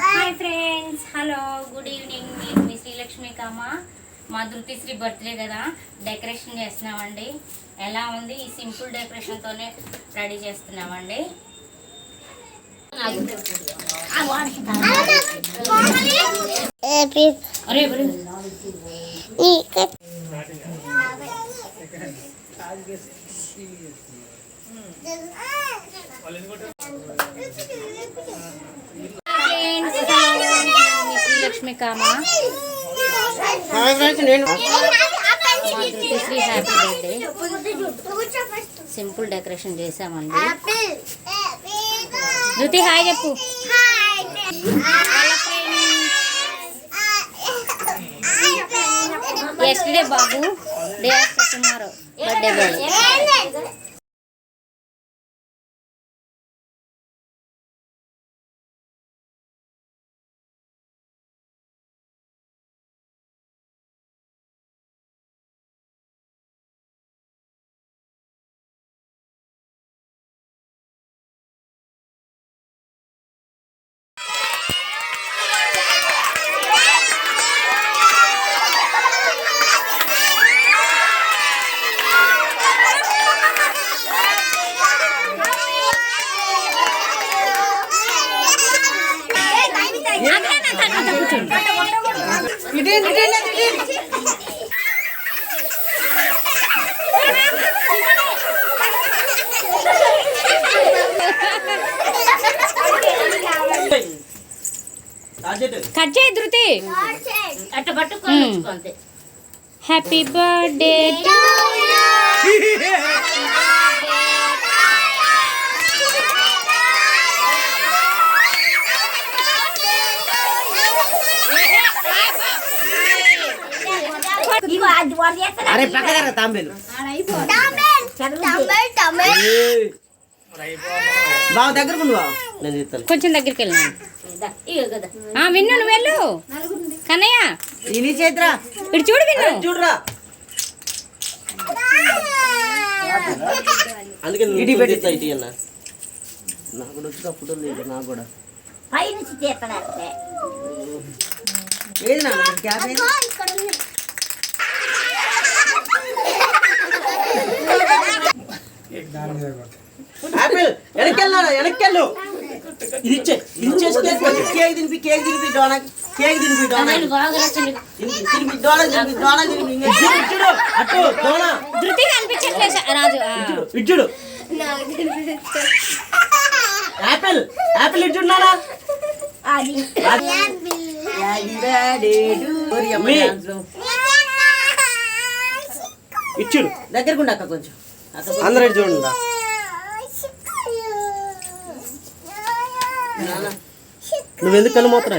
Hi friends, hello, good evening. నేను మీ శ్రీలక్ష్మి కామ. మా ధృతిశ్రీ birthday కదా, డెకరేషన్ చేస్తున్నామండి. ఎలా ఉంది? ఈ సింపుల్ డెకరేషన్తోనే రెడీ చేస్తున్నామండి. శ్రీలక్ష్మి కామ. Dhruthishri happy birthday. Simple decoration చేసామండి. ధృతి హాయ్ చెప్పు. ఎస్టర్డే బాబు, day after tomorrow birthday boy. Cut చేయి ధృతి. హ్యాపీ బర్త్డే టు అరే పక్కన తాంబేలు బాగా దగ్గరకు నేను చెప్తాను. కొంచెం దగ్గరికి వెళ్ళినా విన్ను, నువ్వు వెళ్ళు. కన్నయ్య ఇది చేద్రా, ఇటు చూడు విన్ను. చూడరా. అందుకే ఇటు పెట్టి ఇటు అన్న. నాకు కూడా వచ్చి ఫోటోలు లేదు. నాకు కూడా ఏది నా క్యాబ్ ఆపిల్ వెనక్కెళ్ళారా? వెనక్కెళ్ళు. ఇది ఇచ్చే, ఇది ఇచ్చేసి కేక్ తినిపి, కేక్ తినిపి డోనా, కేక్ తినిపి డోనా, తినిపి డోనా, తినిపి డోనా, తినిపి ఇచ్చుడు అటు డోనా. ధృతి కనిపించట్లేదు రాజు. ఇచ్చుడు ఆపిల్, ఆపిల్ ఇచ్చుడున్నారా? ఇచ్చుడు దగ్గరకుండా అక్క కొంచెం అందరూ చూడండి. నువ్వెందుకు కళ్ళు మోతున్నా?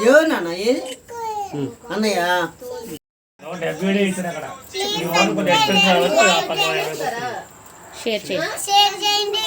ఏ నాన్న ఏది అన్నయ్య షేర్ చేయండి.